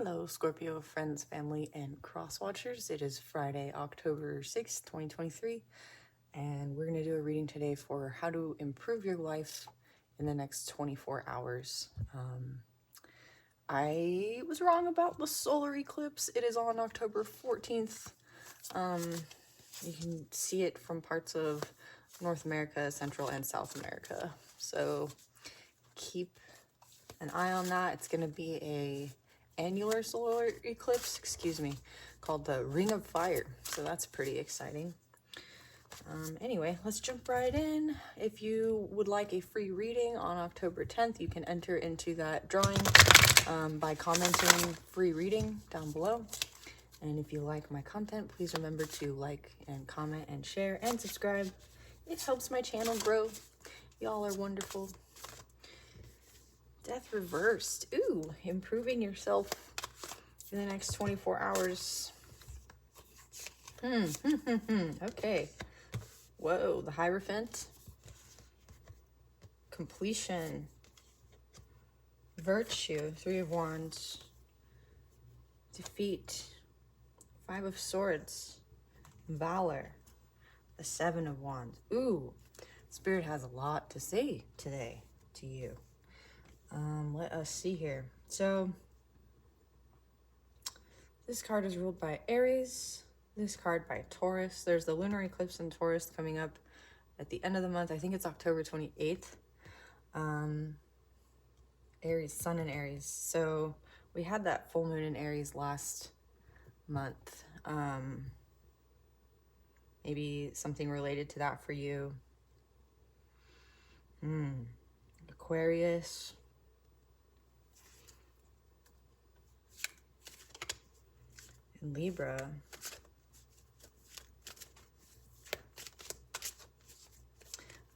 Hello, Scorpio friends, family, and cross watchers. It is Friday, October 6th, 2023, and we're going to do a reading today for how to improve your life in the next 24 hours. I was wrong about the solar eclipse. It is on October 14th. You can see it from parts of North America, Central, and South America. So keep an eye on that. It's going to be a annular solar eclipse, called the Ring of Fire. So that's pretty exciting. Anyway, let's jump right in. If you would like a free reading on October 10th, you can enter into that drawing by commenting free reading down below. And if you like my content, please remember to like and comment and share and subscribe. It helps my channel grow. Y'all are wonderful. Death reversed. Ooh, improving yourself in the next 24 hours. Okay. Whoa, the Hierophant. Completion. Virtue. 3 of Wands. Defeat. 5 of Swords. Valor. The 7 of Wands. Ooh, Spirit has a lot to say today to you. Let us see here. So this card is ruled by Aries, this card by Taurus. There's the lunar eclipse in Taurus coming up at the end of the month. I think it's October 28th. Aries, Sun in Aries. So we had that full moon in Aries last month. Maybe something related to that for you. Aquarius. And Libra.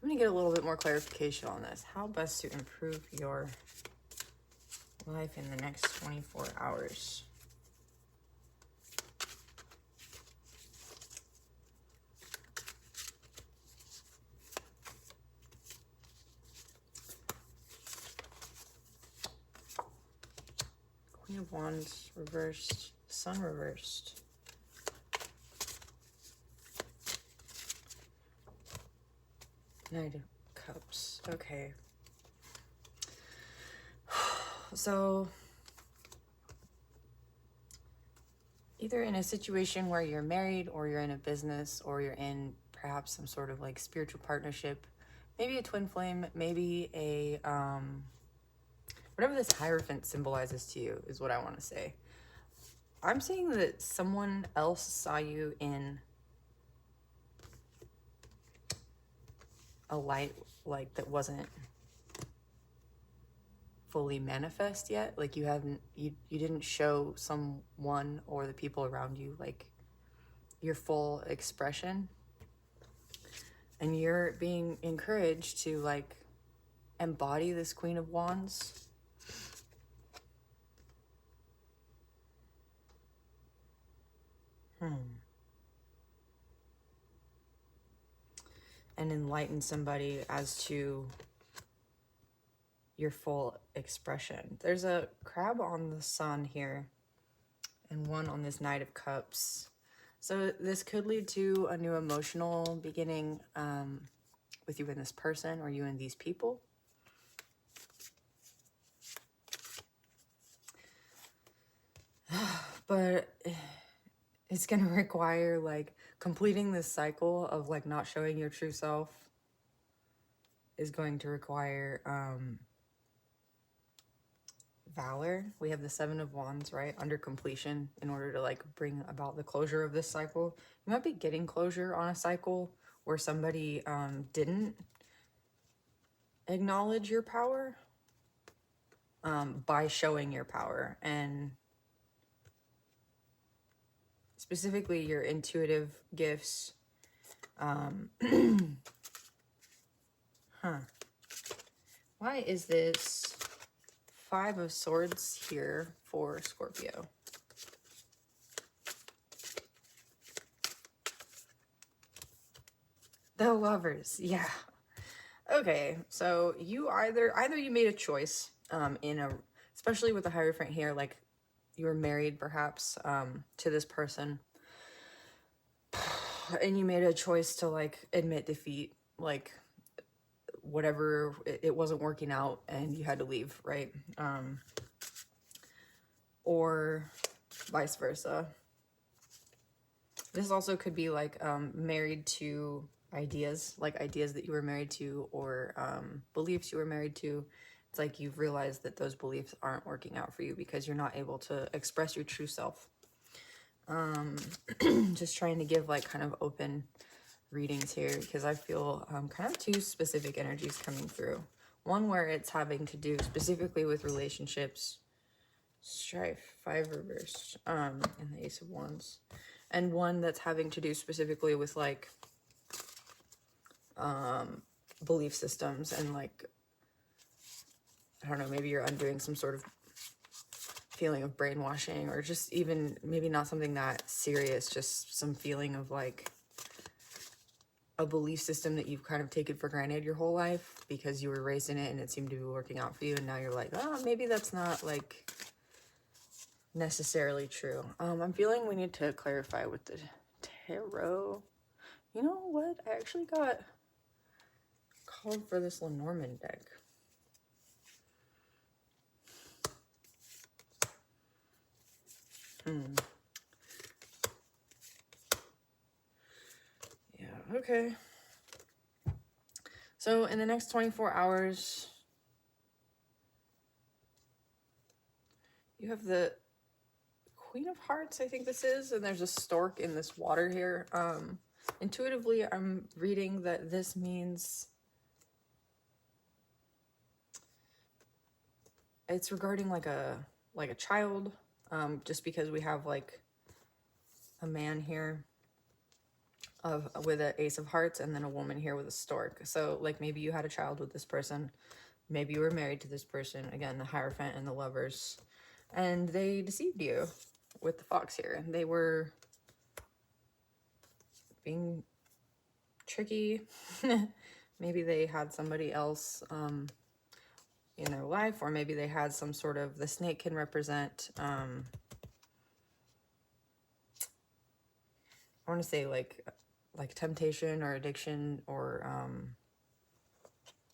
I'm going to get a little bit more clarification on this. How best to improve your life in the next 24 hours. Queen of Wands reversed. Sun reversed. Knight of Cups. Okay. So, either in a situation where you're married, or you're in a business, or you're in perhaps some sort of like spiritual partnership, maybe a twin flame, maybe a, whatever this Hierophant symbolizes to you is what I want to say. I'm saying that someone else saw you in a light like that wasn't fully manifest yet. Like you didn't show someone or the people around you like your full expression. And you're being encouraged to like embody this Queen of Wands. And enlighten somebody as to your full expression. There's a crab on the Sun here and one on this Knight of Cups. So this could lead to a new emotional beginning with you and this person, or you and these people. But it's going to require like completing this cycle of like not showing your true self is going to require valor. We have the 7 of Wands, right? Under completion in order to like bring about the closure of this cycle. You might be getting closure on a cycle where somebody didn't acknowledge your power by showing your power, and specifically your intuitive gifts. Why is this 5 of Swords here for Scorpio? The Lovers, yeah. Okay, so you either you made a choice especially with the Hierophant here, like you were married perhaps to this person, and you made a choice to like admit defeat, like whatever, it wasn't working out and you had to leave, right? Or vice versa. This also could be like married to ideas, like ideas that you were married to, or beliefs you were married to. It's like you've realized that those beliefs aren't working out for you because you're not able to express your true self. Just trying to give like kind of open readings here because I feel kind of two specific energies coming through. One where it's having to do specifically with relationships, strife, 5 reversed, and the Ace of Wands. And one that's having to do specifically with like belief systems and like, I don't know, maybe you're undoing some sort of feeling of brainwashing, or just even maybe not something that serious, just some feeling of like a belief system that you've kind of taken for granted your whole life because you were raised in it and it seemed to be working out for you, and now you're like, oh, maybe that's not like necessarily true. I'm feeling we need to clarify with the tarot. You know what? I actually got called for this Lenormand deck. Yeah, okay. So in the next 24 hours, you have the Queen of Hearts, I think this is, and there's a stork in this water here. Intuitively, I'm reading that this means it's regarding like a child, just because we have like a man here with an Ace of Hearts and then a woman here with a stork. So like maybe you had a child with this person, maybe you were married to this person, again the Hierophant and the Lovers, and they deceived you with the Fox here. They were being tricky. Maybe they had somebody else in their life, or maybe they had some sort of, the snake can represent I want to say like temptation or addiction, or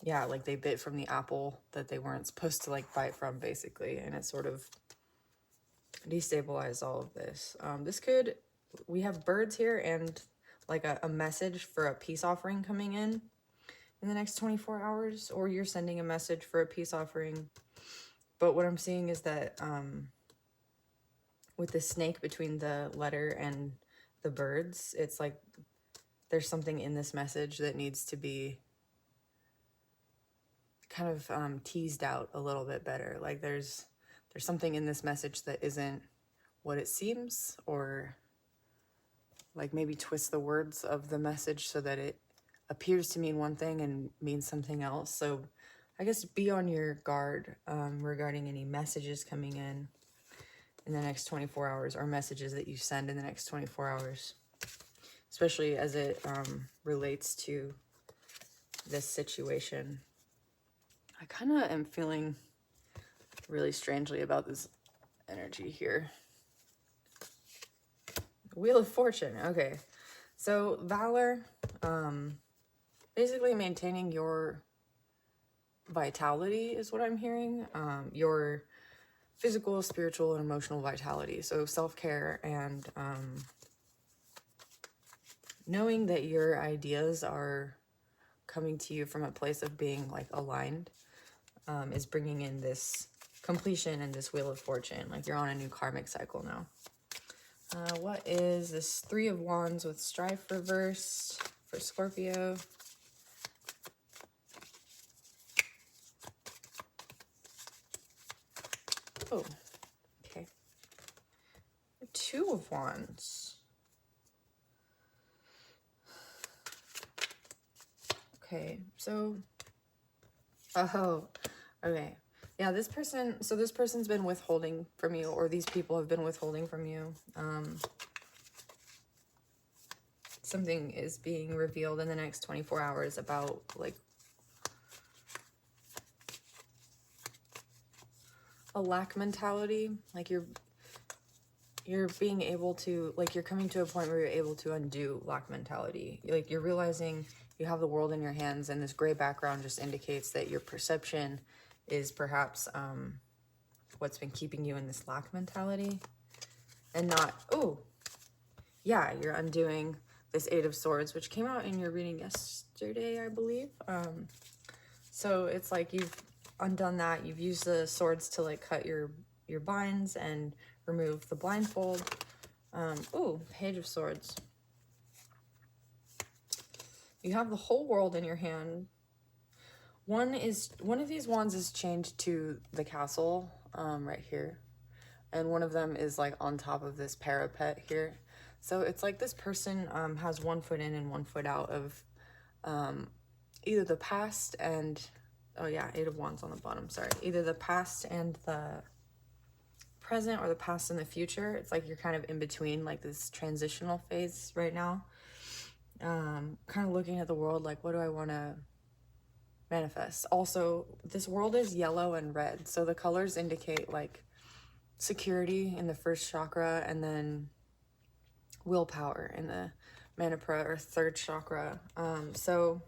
yeah, like they bit from the apple that they weren't supposed to like bite from, basically, and it sort of destabilized all of this. We have birds here and like a message for a peace offering coming in the next 24 hours, or you're sending a message for a peace offering. But what I'm seeing is that with the snake between the letter and the birds, it's like there's something in this message that needs to be kind of teased out a little bit better. Like there's something in this message that isn't what it seems, or like maybe twist the words of the message so that it appears to mean one thing and means something else. So I guess be on your guard regarding any messages coming in the next 24 hours, or messages that you send in the next 24 hours, especially as it relates to this situation. I kind of am feeling really strangely about this energy here. Wheel of Fortune. Okay, so Valor, basically maintaining your vitality is what I'm hearing. Your physical, spiritual, and emotional vitality. So self-care and knowing that your ideas are coming to you from a place of being like aligned is bringing in this completion and this Wheel of Fortune. Like you're on a new karmic cycle now. What is this 3 of Wands with strife reversed for Scorpio? Oh, okay. 2 of Wands. Okay, so, oh, okay. Yeah, this person's been withholding from you, or these people have been withholding from you. Something is being revealed in the next 24 hours about, like, a lack mentality. Like, you're being able to, like, you're coming to a point where you're able to undo lack mentality. Like, you're realizing you have the world in your hands, and this gray background just indicates that your perception is perhaps what's been keeping you in this lack mentality, and not, oh, yeah, you're undoing this Eight of Swords, which came out in your reading yesterday, I believe. So it's like you've undone that. You've used the swords to like cut your binds and remove the blindfold. Ooh, Page of Swords. You have the whole world in your hand. One of these wands is chained to the castle, right here. And one of them is like on top of this parapet here. So it's like this person has 1 foot in and 1 foot out of either the past and, oh yeah, Eight of Wands on the bottom, sorry. Either the past and the present, or the past and the future. It's like you're kind of in between, like this transitional phase right now. Kind of looking at the world like, what do I want to manifest? Also, this world is yellow and red. So the colors indicate like security in the first chakra, and then willpower in the Manipura or third chakra. So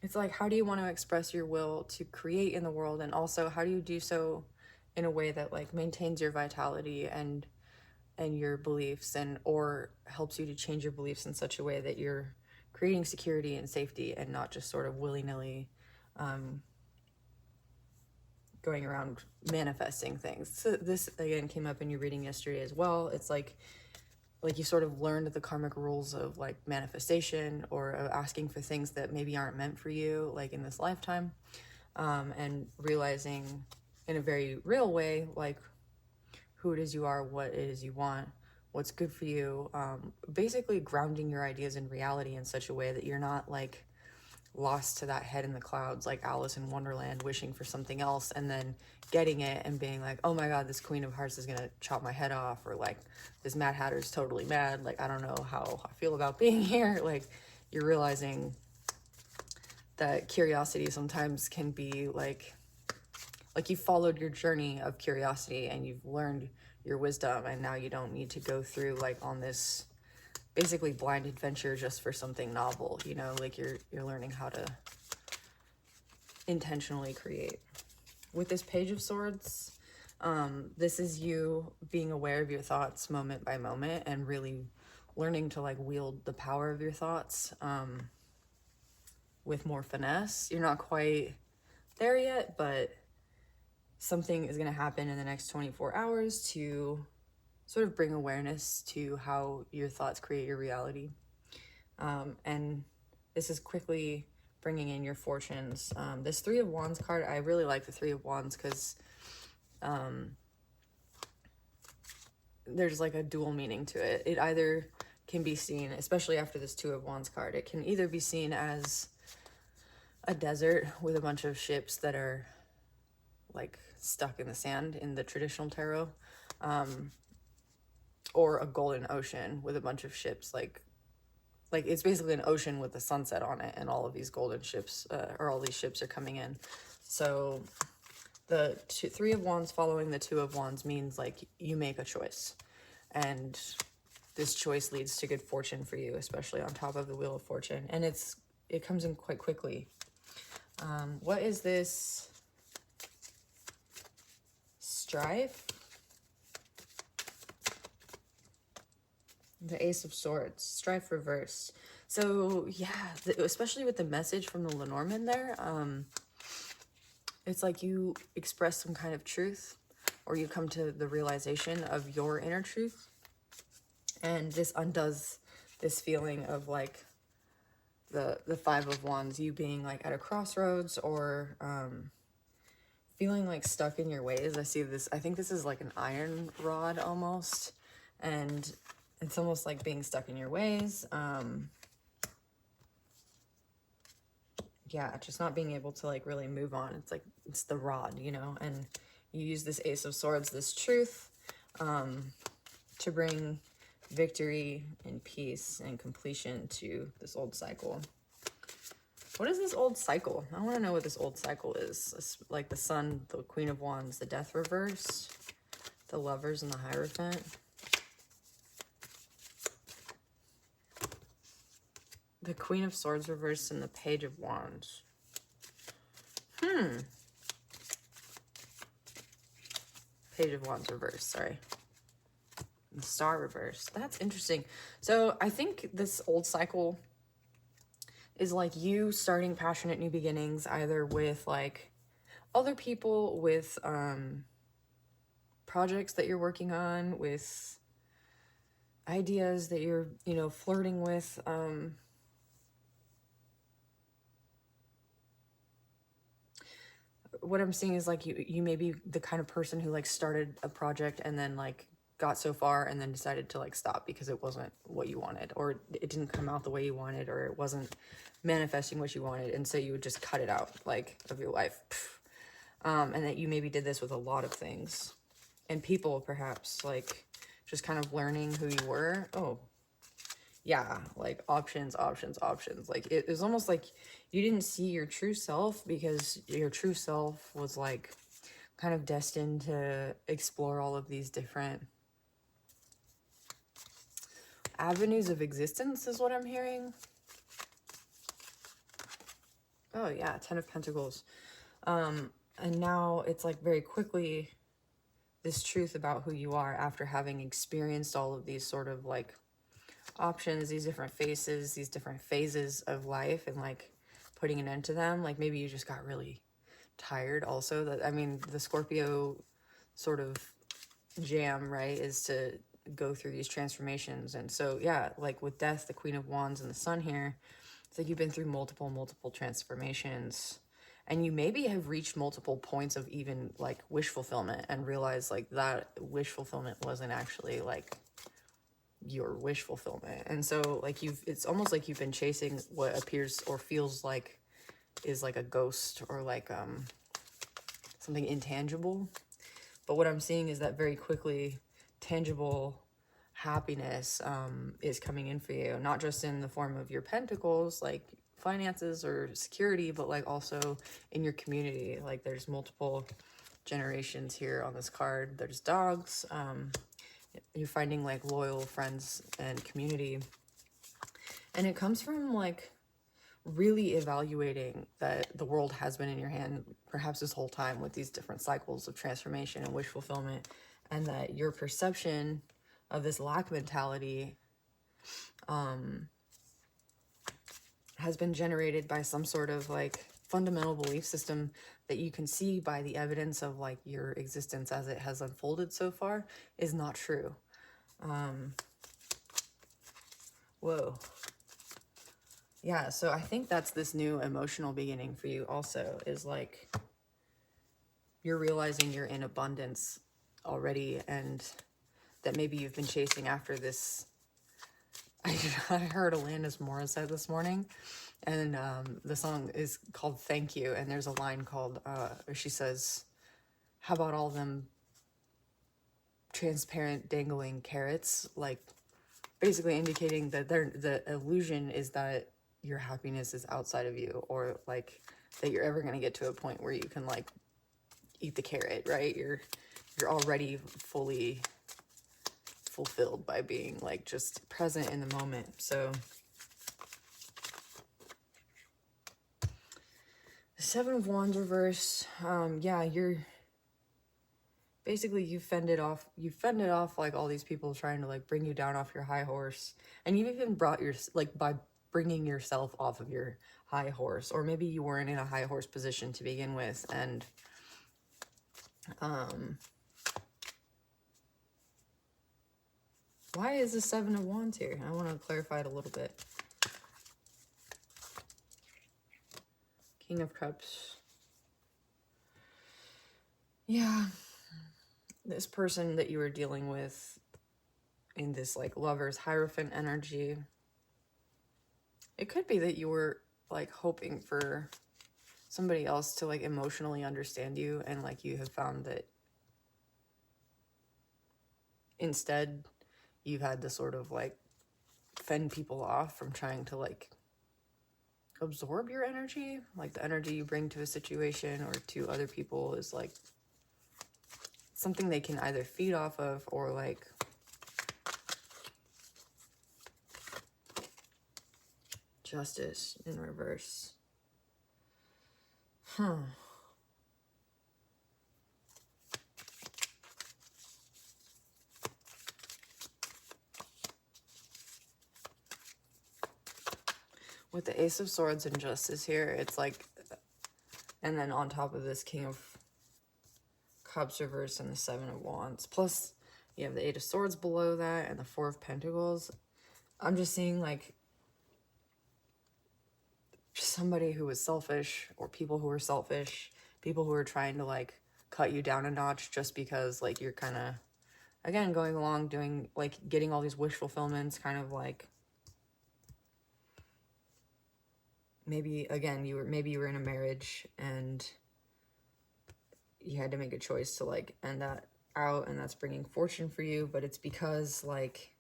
it's like, how do you want to express your will to create in the world? And also, how do you do so in a way that like maintains your vitality and your beliefs, and or helps you to change your beliefs in such a way that you're creating security and safety, and not just sort of willy-nilly going around manifesting things. So this again came up in your reading yesterday as well. It's like you sort of learned the karmic rules of like manifestation, or of asking for things that maybe aren't meant for you, like in this lifetime, and realizing in a very real way, like who it is you are, what it is you want, what's good for you, basically grounding your ideas in reality in such a way that you're not like lost to that head in the clouds like Alice in Wonderland, wishing for something else and then getting it and being like, oh my god, this Queen of Hearts is gonna chop my head off, or like this Mad Hatter's totally mad, like I don't know how I feel about being here. Like, you're realizing that curiosity sometimes can be like you followed your journey of curiosity and you've learned your wisdom, and now you don't need to go through like on this basically blind adventure just for something novel, you know, like you're learning how to intentionally create. With this Page of Swords, this is you being aware of your thoughts moment by moment, and really learning to like wield the power of your thoughts with more finesse. You're not quite there yet, but something is going to happen in the next 24 hours to sort of bring awareness to how your thoughts create your reality. And this is quickly bringing in your fortunes. This Three of Wands card, I really like the Three of Wands because there's like a dual meaning to it. It either can be seen, especially after this Two of Wands card, it can either be seen as a desert with a bunch of ships that are like stuck in the sand in the traditional tarot, or a golden ocean with a bunch of ships, like it's basically an ocean with the sunset on it, and all of these golden ships, or all these ships are coming in. So the Three of Wands following the Two of Wands means like you make a choice, and this choice leads to good fortune for you, especially on top of the Wheel of Fortune, and it comes in quite quickly. What is this? Strife? The Ace of Swords, Strife reversed. So yeah, especially with the message from the Lenormand there, it's like you express some kind of truth, or you come to the realization of your inner truth, and this undoes this feeling of like the Five of Wands, you being like at a crossroads, or feeling like stuck in your ways. I see this, I think this is like an iron rod almost, and it's almost like being stuck in your ways. Yeah, just not being able to like really move on. It's like, it's the rod, you know, and you use this Ace of Swords, this truth, to bring victory and peace and completion to this old cycle. What is this old cycle? I want to know what this old cycle is. It's like the Sun, the Queen of Wands, the Death reverse, The Lovers and the Hierophant. The Queen of Swords reversed and the Page of Wands. Page of Wands reversed, sorry. The Star reversed. That's interesting. So I think this old cycle is like you starting passionate new beginnings, either with like other people, with projects that you're working on, with ideas that you're, you know, flirting with. What I'm seeing is like you may be the kind of person who like started a project and then like got so far and then decided to like stop because it wasn't what you wanted, or it didn't come out the way you wanted, or it wasn't manifesting what you wanted, and so you would just cut it out like of your life. And that you maybe did this with a lot of things and people, perhaps, like just kind of learning who you were. Oh yeah, like options. Like it was almost like you didn't see your true self because your true self was like kind of destined to explore all of these different avenues of existence, is what I'm hearing. Oh yeah, Ten of Pentacles. And now it's like very quickly this truth about who you are after having experienced all of these sort of like options, these different faces, these different phases of life, and like putting an end to them. Like maybe you just got really tired also. That, I mean, the Scorpio sort of jam, right, is to go through these transformations. And so yeah, like with Death, the Queen of Wands, and the Sun here, it's like you've been through multiple transformations, and you maybe have reached multiple points of even like wish fulfillment and realized like that wish fulfillment wasn't actually like your wish fulfillment. And so like it's almost like you've been chasing what appears or feels like is like a ghost, or like something intangible. But what I'm seeing is that very quickly tangible happiness is coming in for you, not just in the form of your pentacles, like finances or security, but like also in your community. Like there's multiple generations here on this card. There's dogs. You're finding like loyal friends and community, and it comes from like really evaluating that the world has been in your hand perhaps this whole time with these different cycles of transformation and wish fulfillment, and that your perception of this lack mentality has been generated by some sort of like fundamental belief system that you can see by the evidence of like your existence as it has unfolded so far is not true. Whoa. Yeah, so I think that's this new emotional beginning for you also, is like you're realizing you're in abundance already, and that maybe you've been chasing after this. I heard Alanis Morissette this morning, and the song is called Thank You, and there's a line called, she says, how about all them transparent dangling carrots, like basically indicating that the illusion is that your happiness is outside of you, or like that you're ever going to get to a point where you can like eat the carrot, right? You're already fully fulfilled by being like just present in the moment. So the Seven of Wands reverse, yeah, you're basically you fended off like all these people trying to like bring you down off your high horse, and you've even brought your like by bringing yourself off of your high horse, or maybe you weren't in a high horse position to begin with. And why is the Seven of Wands here? I want to clarify it a little bit. King of Cups. Yeah, this person that you were dealing with in this like Lover's Hierophant energy, it could be that you were like hoping for somebody else to like emotionally understand you, and like you have found that instead you've had to sort of like fend people off from trying to like absorb your energy. Like the energy you bring to a situation or to other people is like something they can either feed off of or like Justice in reverse. With the Ace of Swords and Justice here, it's like, and then on top of this, King of Cups reverse and the Seven of Wands. Plus, you have the Eight of Swords below that and the Four of Pentacles. I'm just seeing like somebody who was selfish, or people who are selfish, people who are trying to like cut you down a notch just because like you're kind of, again, going along doing like getting all these wish fulfillments, kind of like maybe again you were in a marriage and you had to make a choice to like end that out, and that's bringing fortune for you, but it's because like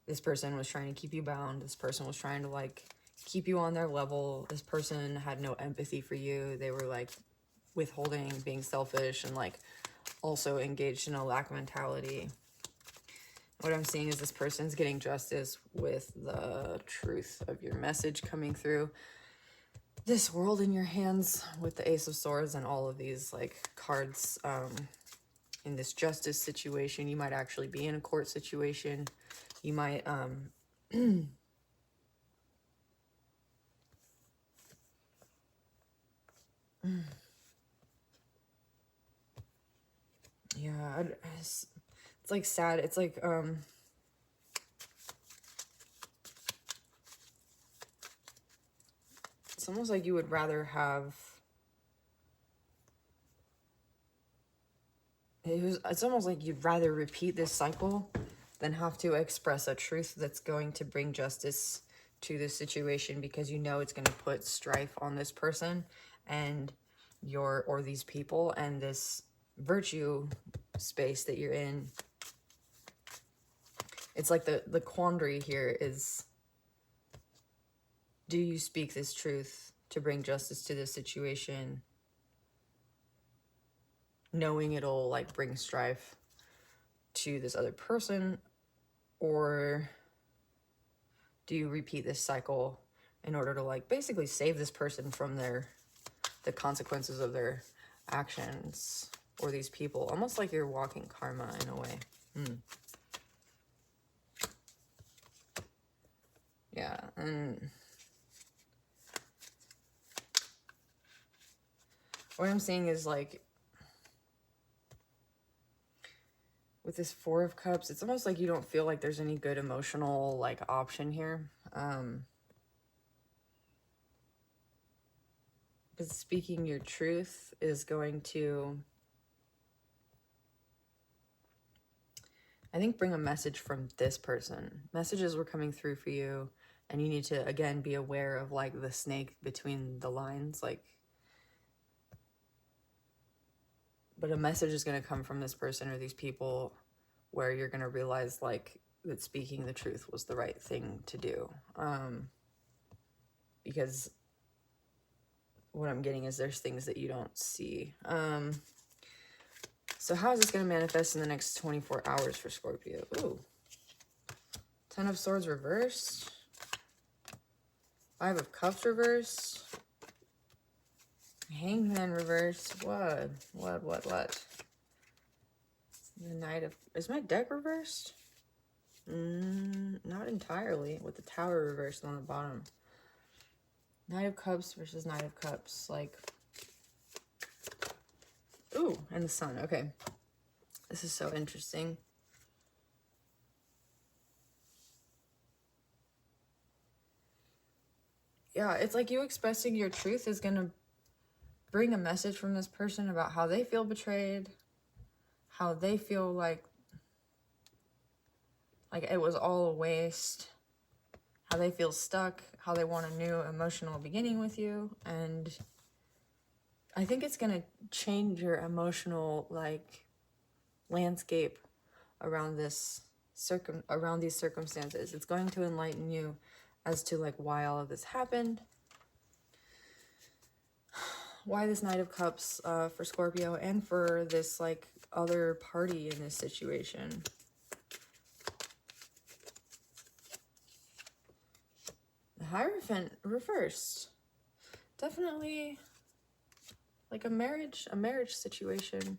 this person was trying to keep you bound, this person was trying to like keep you on their level, this person had no empathy for you, they were like withholding, being selfish, and like also engaged in a lack mentality. What I'm seeing is this person's getting justice with the truth of your message coming through. This world in your hands with the Ace of Swords and all of these like cards in this justice situation. You might actually be in a court situation. You might yeah, it's like sad. It's like it's almost like you would rather have, it's almost like you'd rather repeat this cycle than have to express a truth that's going to bring justice to this situation, because you know it's going to put strife on this person and or these people and this virtue space that you're in. It's like the quandary here is, do you speak this truth to bring justice to this situation, knowing it'll like bring strife to this other person, or do you repeat this cycle in order to like basically save this person from the consequences of their actions, or these people? Almost like you're walking karma in a way. Yeah, and what I'm seeing is like with this Four of Cups, it's almost like you don't feel like there's any good emotional like option here. Because speaking your truth is going to, I think, bring a message from this person. Messages were coming through for you, and you need to, again, be aware of like the snake between the lines, like, but a message is going to come from this person or these people where you're going to realize like that speaking the truth was the right thing to do. Because what I'm getting is there's things that you don't see. So how is this going to manifest in the next 24 hours for Scorpio? Ooh. 10 of Swords reversed. 5 of Cups reversed. Hanged Man reversed. What? The Knight of... Is my deck reversed? Not entirely. With the Tower reversed on the bottom. Knight of Cups versus Knight of Cups. Like... Ooh, and the Sun. Okay. This is so interesting. Yeah, it's like you expressing your truth is going to bring a message from this person about how they feel betrayed, how they feel like it was all a waste, how they feel stuck, how they want a new emotional beginning with you. And I think it's going to change your emotional like landscape around this around these circumstances. It's going to enlighten you as to like why all of this happened, why this Knight of Cups for Scorpio, and for this like other party in this situation. The Hierophant reversed. Definitely like a marriage situation.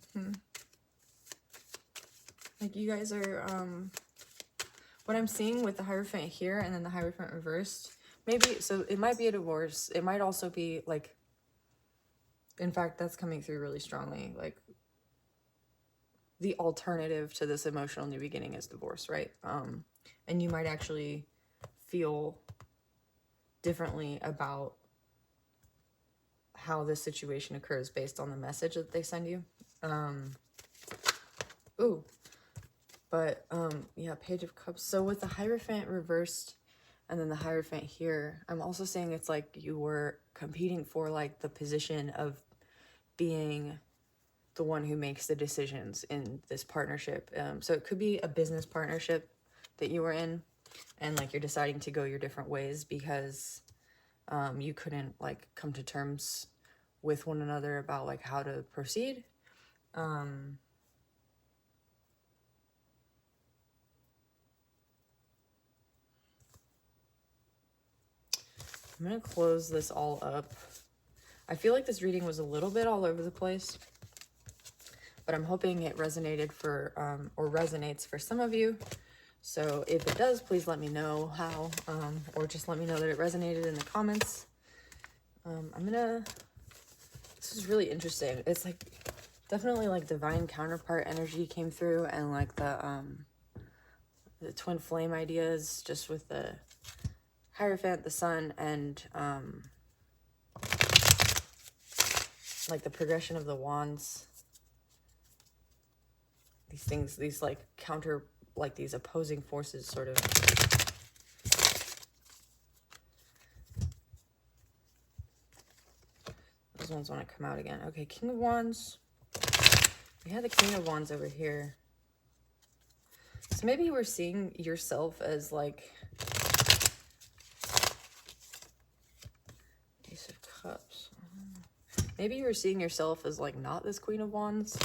Like you guys are, what I'm seeing with the Hierophant here and then the Hierophant reversed, maybe, so it might be a divorce. It might also be like, in fact, that's coming through really strongly. Like the alternative to this emotional new beginning is divorce, right? And you might actually feel differently about how this situation occurs based on the message that they send you. Yeah, Page of Cups. So with the Hierophant reversed and then the Hierophant here, I'm also saying it's like you were competing for like the position of being the one who makes the decisions in this partnership. So it could be a business partnership that you were in, and like you're deciding to go your different ways because you couldn't like come to terms with one another about like how to proceed. I'm gonna close this all up. I feel like this reading was a little bit all over the place, but I'm hoping it resonated for, or resonates for some of you. So if it does, please let me know how, or just let me know that it resonated in the comments. This is really interesting. It's like, definitely like divine counterpart energy came through, and like the twin flame ideas, just with the Hierophant, the Sun, and like the progression of the wands. These things, these like counter, like these opposing forces sort of. Those ones want to come out again. Okay, King of Wands. We have the King of Wands over here. So maybe you were seeing yourself as like Ace of Cups. Maybe you were seeing yourself as like not this Queen of Wands,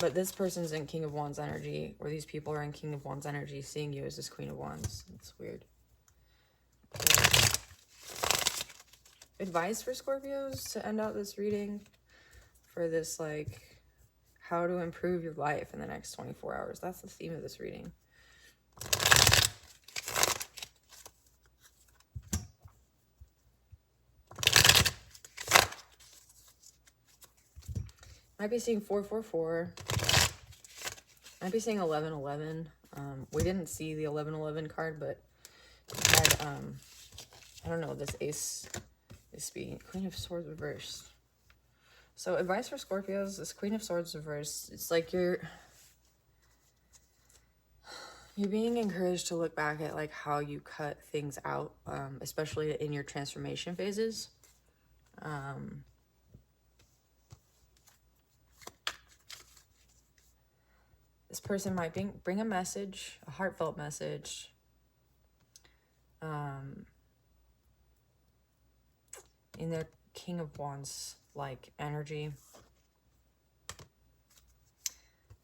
but this person's in King of Wands energy, or these people are in King of Wands energy, seeing you as this Queen of Wands. It's weird. Okay. Advice for Scorpios to end out this reading for this, like, how to improve your life in the next 24 hours. That's the theme of this reading. Might be seeing 444. Might be seeing 1111. We didn't see the 1111 card, but it had, I don't know, this ace is being Queen of Swords reversed. So advice for Scorpios, this Queen of Swords reversed, it's like you're being encouraged to look back at like how you cut things out, especially in your transformation phases. This person might bring a message, a heartfelt message. In their King of Wands like energy.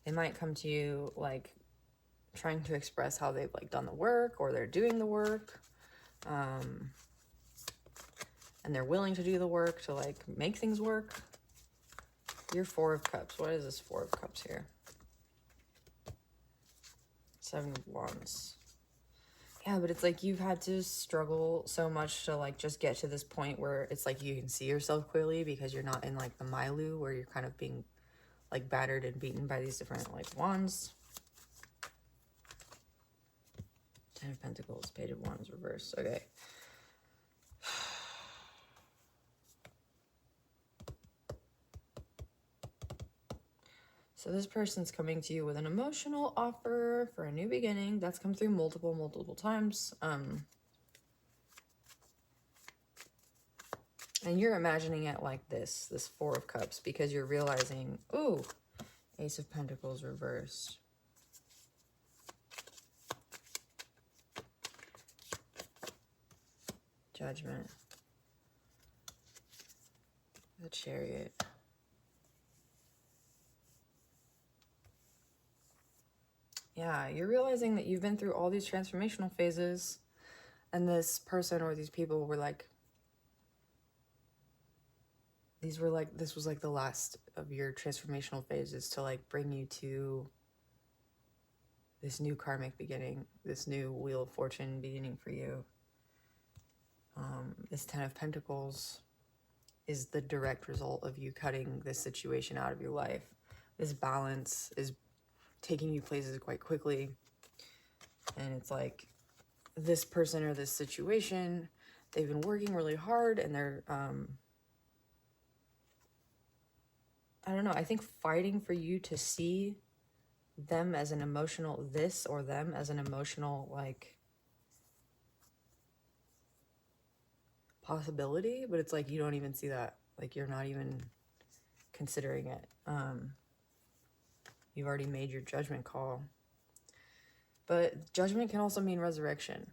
They might come to you like trying to express how they've like done the work, or they're doing the work. And they're willing to do the work to like make things work. Your Four of Cups. What is this Four of Cups here? Seven of Wands. Yeah, but it's like you've had to struggle so much to like just get to this point where it's like you can see yourself clearly, because you're not in like the Milu where you're kind of being like battered and beaten by these different like wands. Ten of Pentacles, Page of Wands reversed. Okay. So this person's coming to you with an emotional offer for a new beginning. That's come through multiple times. And you're imagining it like this Four of Cups, because you're realizing, ooh, Ace of Pentacles reversed. Judgment. The Chariot. Yeah, you're realizing that you've been through all these transformational phases, and this person or these people were like, this was like the last of your transformational phases to like bring you to this new karmic beginning, this new Wheel of Fortune beginning for you. This Ten of Pentacles is the direct result of you cutting this situation out of your life. This balance is taking you places quite quickly. And it's like this person or this situation, they've been working really hard and they're, I don't know, I think fighting for you to see them as an emotional, this or them as an emotional, like, possibility, but it's like you don't even see that. Like, you're not even considering it. You've already made your judgment call. But judgment can also mean resurrection.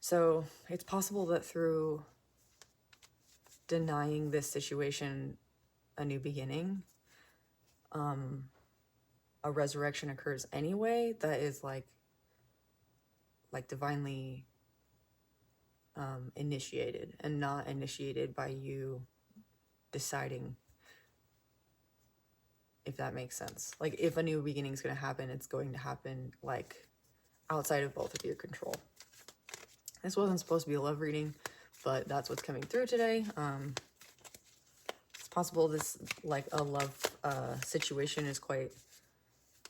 So it's possible that through denying this situation a new beginning, a resurrection occurs anyway that is like divinely initiated, and not initiated by you deciding, if that makes sense. Like, if a new beginning is going to happen, it's going to happen like outside of both of your control. This wasn't supposed to be a love reading, but that's what's coming through today. It's possible this, like, a love situation is quite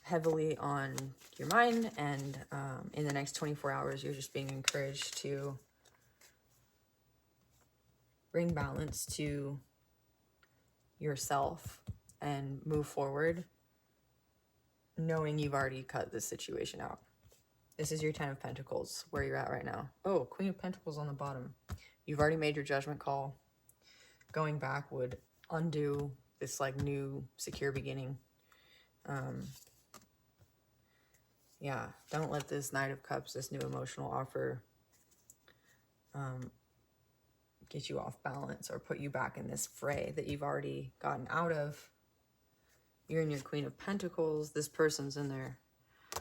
heavily on your mind, and in the next 24 hours, you're just being encouraged to bring balance to yourself and move forward, knowing you've already cut this situation out. This is your Ten of Pentacles, where you're at right now. Oh, Queen of Pentacles on the bottom. You've already made your judgment call. Going back would undo this, like, new secure beginning. Yeah, don't let this Knight of Cups, this new emotional offer, get you off balance or put you back in this fray that you've already gotten out of. You're in your Queen of Pentacles. This person's in their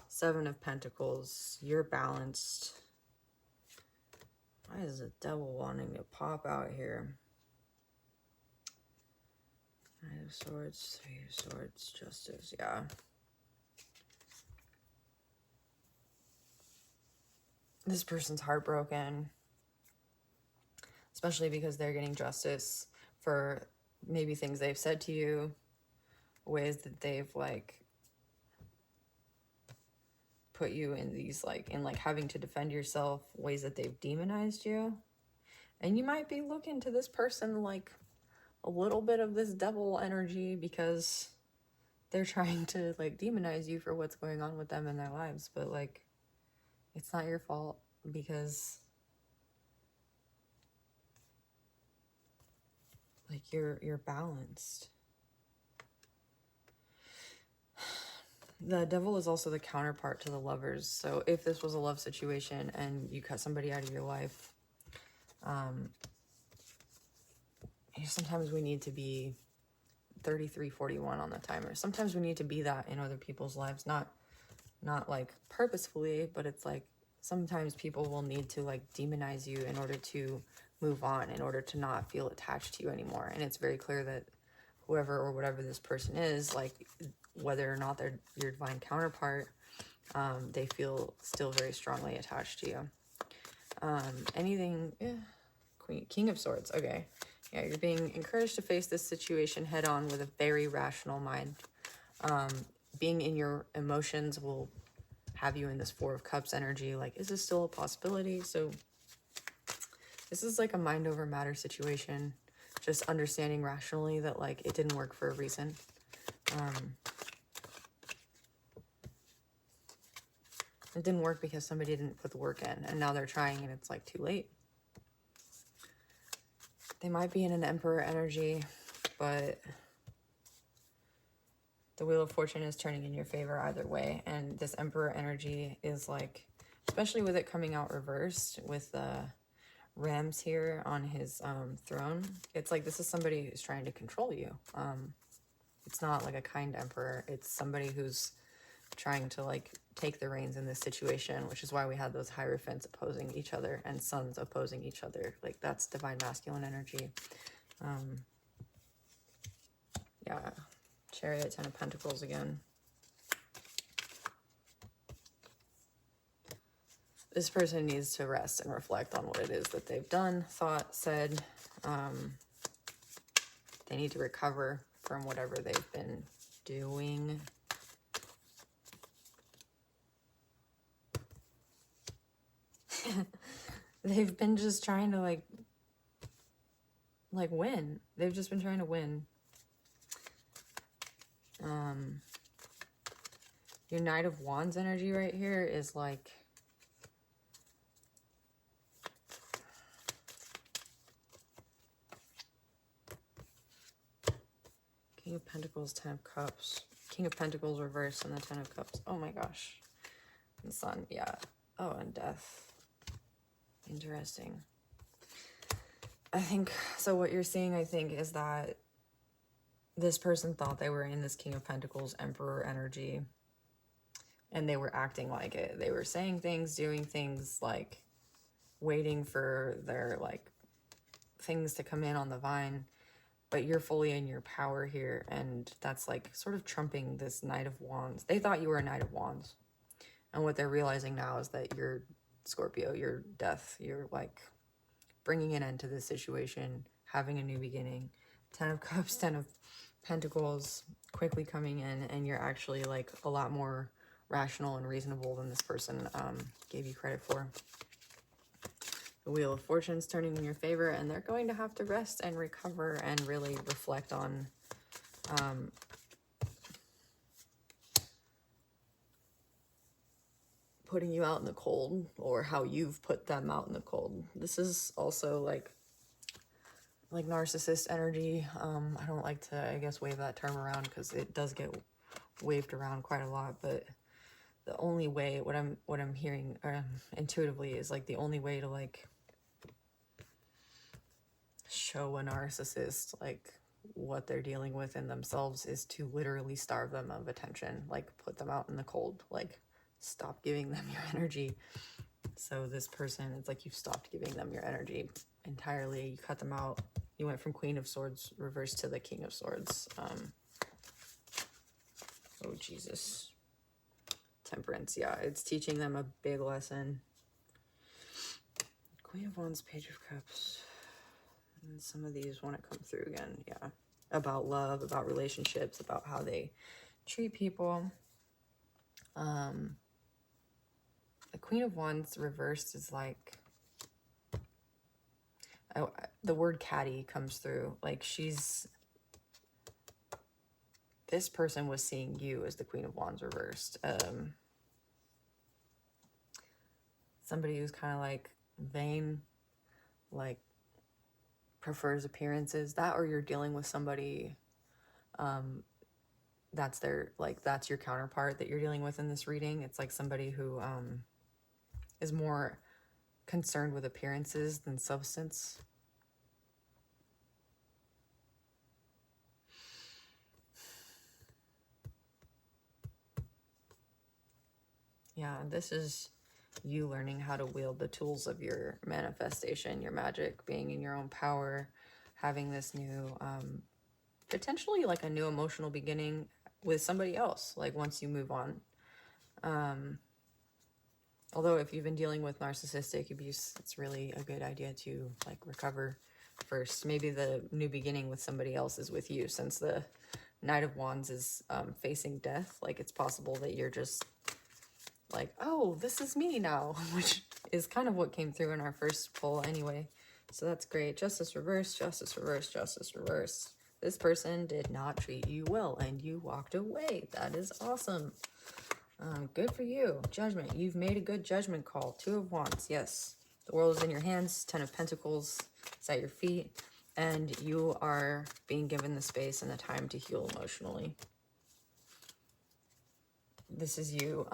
Seven of Pentacles. You're balanced. Why is the Devil wanting to pop out here? Knight of Swords, Three of Swords, Justice, yeah. This person's heartbroken, especially because they're getting justice for maybe things they've said to you, ways that they've, like, put you in these, like, in, like, having to defend yourself, ways that they've demonized you. And you might be looking to this person like a little bit of this devil energy, because they're trying to, like, demonize you for what's going on with them in their lives. But, like, it's not your fault, because, like, you're balanced. The Devil is also the counterpart to the Lovers. So if this was a love situation and you cut somebody out of your life, sometimes we need to be 3341 on the timer. Sometimes we need to be that in other people's lives, not like purposefully, but it's like sometimes people will need to, like, demonize you in order to move on, in order to not feel attached to you anymore. And it's very clear that whoever or whatever this person is, like, whether or not they're your divine counterpart, they feel still very strongly attached to you. King of Swords, okay. Yeah, you're being encouraged to face this situation head on with a very rational mind. Being in your emotions will have you in this Four of Cups energy. Like, is this still a possibility? So this is like a mind over matter situation. Just understanding rationally that, like, it didn't work for a reason. It didn't work because somebody didn't put the work in, and now they're trying and it's, like, too late. They might be in an Emperor energy, but the Wheel of Fortune is turning in your favor either way. And this Emperor energy is, like, especially with it coming out reversed with the Rams here on his throne, it's like this is somebody who's trying to control you. It's not like a kind Emperor. It's somebody who's trying to like take the reins in this situation, which is why we had those Hierophants opposing each other and suns opposing each other. Like that's divine masculine energy. Yeah, Chariot, Ten of Pentacles again. This person needs to rest and reflect on what it is that they've done, thought, said. They need to recover from whatever they've been doing. They've been just trying to like win. They've just been trying to win. Your Knight of Wands energy right here is like, King of Pentacles, Ten of Cups, King of Pentacles reversed, and the Ten of Cups. Oh my gosh. And Sun, yeah. Oh, and Death. Interesting. I think, so what you're seeing, I think, is that this person thought they were in this King of Pentacles Emperor energy, and they were acting like it. They were saying things, doing things, like waiting for their like things to come in on the vine, but you're fully in your power here, and that's like sort of trumping this Knight of Wands. They thought you were a Knight of Wands, and what they're realizing now is that you're Scorpio, you're Death. You're like bringing an end to this situation, having a new beginning. Ten of Cups, Ten of Pentacles quickly coming in, and you're actually like a lot more rational and reasonable than this person gave you credit for. The Wheel of Fortune's turning in your favor, and they're going to have to rest and recover and really reflect on putting you out in the cold, or how you've put them out in the cold. This is also like narcissist energy. I don't like to, I guess, wave that term around because it does get waved around quite a lot, but the only way, what I'm hearing intuitively is like the only way to like show a narcissist like what they're dealing with in themselves is to literally starve them of attention, like put them out in the cold, like stop giving them your energy. So this person, it's like you've stopped giving them your energy entirely. You cut them out. You went from Queen of Swords reversed to the King of Swords. Oh Jesus. Temperance, yeah, it's teaching them a big lesson. Queen of Wands, Page of Cups. And some of these want to come through again, yeah. About love, about relationships, about how they treat people. The Queen of Wands reversed is like, the word catty comes through. Like this person was seeing you as the Queen of Wands reversed. Somebody who's kind of like vain, like prefers appearances. That, or you're dealing with somebody that's that's your counterpart that you're dealing with in this reading. It's like somebody who is more concerned with appearances than substance. Yeah, this is you learning how to wield the tools of your manifestation, your magic, being in your own power, having this new, potentially like a new emotional beginning with somebody else, like once you move on. Although if you've been dealing with narcissistic abuse, it's really a good idea to like recover first. Maybe the new beginning with somebody else is with you, since the Knight of Wands is facing death. Like it's possible that you're just like, oh, this is me now, which is kind of what came through in our first pull anyway. So that's great. Justice reversed, justice reversed, justice reversed. This person did not treat you well and you walked away. That is awesome. Good for you. Judgment. You've made a good judgment call. Two of Wands. Yes. The world is in your hands. Ten of Pentacles is at your feet. And you are being given the space and the time to heal emotionally. This is you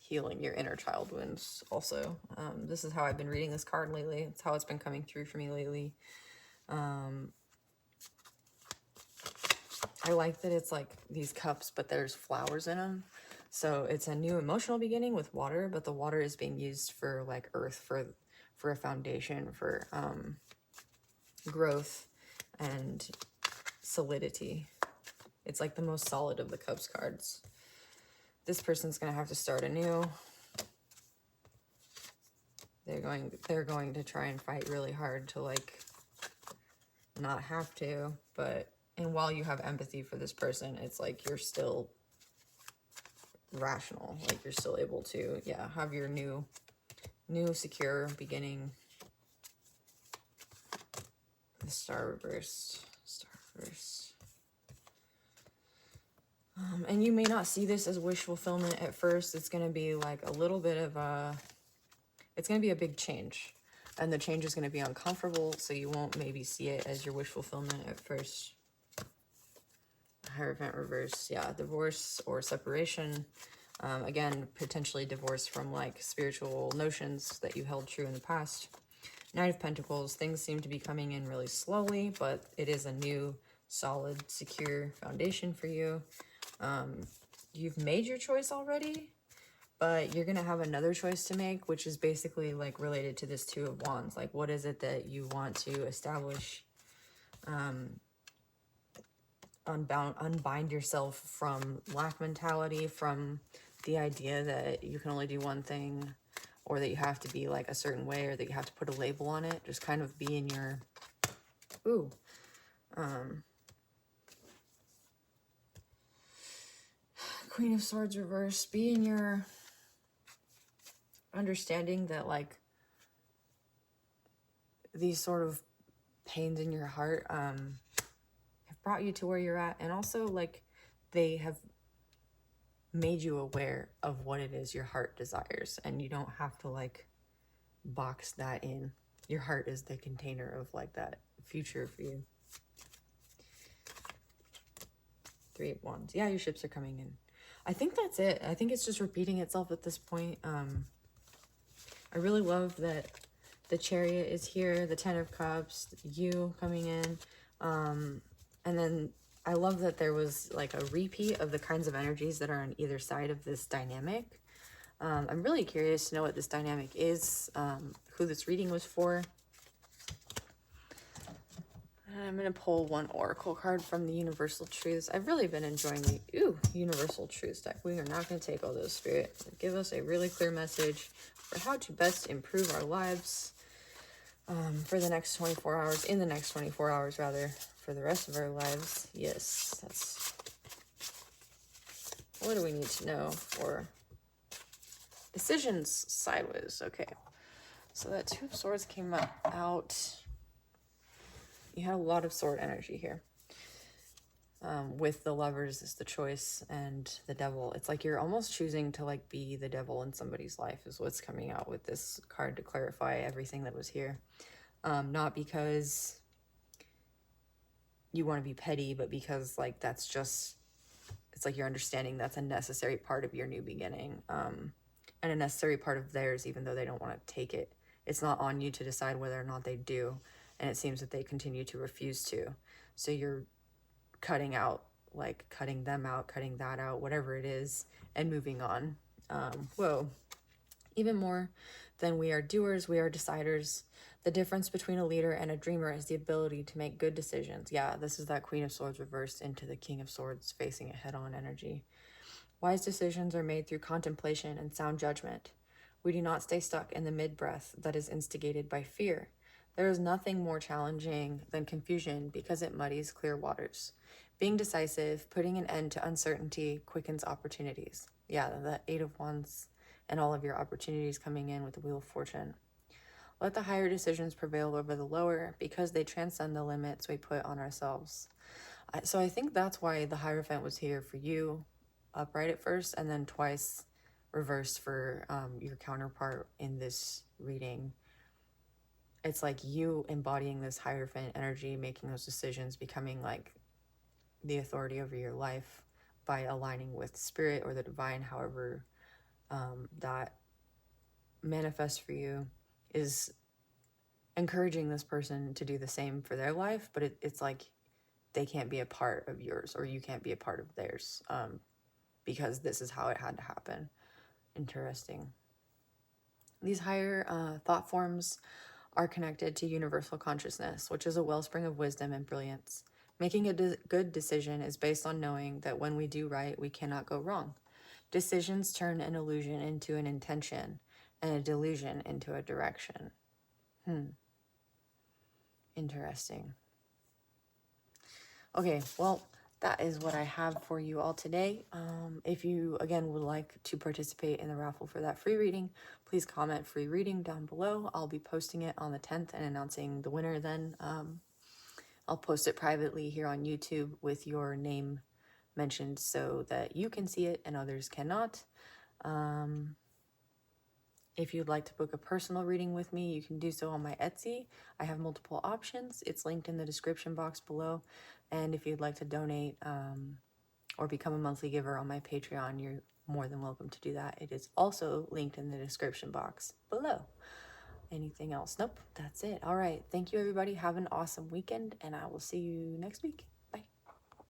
healing your inner child wounds also. This is how I've been reading this card lately. It's how it's been coming through for me lately. I like that it's like these cups, but there's flowers in them. So it's a new emotional beginning with water, but the water is being used for like earth, for a foundation, for growth and solidity. It's like the most solid of the cups cards. This person's gonna have to start anew. They're going to try and fight really hard to like not have to, but and while you have empathy for this person, it's like you're still rational, like you're still able to have your new secure beginning. The star reversed. And you may not see this as wish fulfillment at first. It's going to be like a little bit of it's going to be a big change, and the change is going to be uncomfortable, so you won't maybe see it as your wish fulfillment at first. Hierophant reverse, divorce or separation. Again, potentially divorce from like spiritual notions that you held true in the past. Knight of Pentacles, things seem to be coming in really slowly, but it is a new, solid, secure foundation for you. You've made your choice already, but you're going to have another choice to make, which is basically like related to this Two of Wands. Like, what is it that you want to establish? Unbind yourself from lack mentality, from the idea that you can only do one thing, or that you have to be like a certain way, or that you have to put a label on it. Just kind of be in your, Queen of Swords reverse, be in your understanding that like these sort of pains in your heart have brought you to where you're at, and also like they have made you aware of what it is your heart desires, and you don't have to like box that in. Your heart is the container of like that future for you. Three of Wands. Yeah, your ships are coming in. I think that's it. I think it's just repeating itself at this point. I really love that the Chariot is here, the Ten of Cups, you coming in. And then I love that there was like a repeat of the kinds of energies that are on either side of this dynamic. I'm really curious to know what this dynamic is, who this reading was for. I'm going to pull one oracle card from the Universal Truths. I've really been enjoying the Universal Truths deck. We are not going to take all those, Spirit. Give us a really clear message for how to best improve our lives for the next 24 hours, in the next 24 hours, rather, for the rest of our lives. Yes, that's... What do we need to know for decisions sideways? Okay, so that Two of Swords came out. You had a lot of sword energy here. With the Lovers is the choice, and the Devil. It's like you're almost choosing to like be the devil in somebody's life is what's coming out with this card to clarify everything that was here. Not because you want to be petty, but because like that's just, it's like you're understanding that's a necessary part of your new beginning, and a necessary part of theirs, even though they don't want to take it. It's not on you to decide whether or not they do, and it seems that they continue to refuse to. So you're cutting out, like cutting them out, cutting that out, whatever it is, and moving on. Whoa. Even more than we are doers, we are deciders. The difference between a leader and a dreamer is the ability to make good decisions. Yeah, this is that Queen of Swords reversed into the King of Swords facing it head-on energy. Wise decisions are made through contemplation and sound judgment. We do not stay stuck in the mid-breath that is instigated by fear. There is nothing more challenging than confusion because it muddies clear waters. Being decisive, putting an end to uncertainty, quickens opportunities. Yeah, the Eight of Wands and all of your opportunities coming in with the Wheel of Fortune. Let the higher decisions prevail over the lower because they transcend the limits we put on ourselves. So I think that's why the Hierophant was here for you, upright at first, and then twice reversed for your counterpart in this reading. It's like you embodying this Hierophant energy, making those decisions, becoming like the authority over your life by aligning with spirit or the divine, however that manifests for you, is encouraging this person to do the same for their life. But it's like they can't be a part of yours, or you can't be a part of theirs, because this is how it had to happen. Interesting. These higher thought forms are connected to universal consciousness, which is a wellspring of wisdom and brilliance. Making a good decision is based on knowing that when we do right, we cannot go wrong. Decisions turn an illusion into an intention, and a delusion into a direction. Interesting. Okay, well, that is what I have for you all today. If you, again, would like to participate in the raffle for that free reading, please comment free reading down below. I'll be posting it on the 10th and announcing the winner then. I'll post it privately here on YouTube with your name mentioned so that you can see it and others cannot. If you'd like to book a personal reading with me, you can do so on my Etsy. I have multiple options. It's linked in the description box below. And if you'd like to donate or become a monthly giver on my Patreon, you're more than welcome to do that. It is also linked in the description box below. Anything else? Nope, that's it. All right. Thank you, everybody. Have an awesome weekend, and I will see you next week.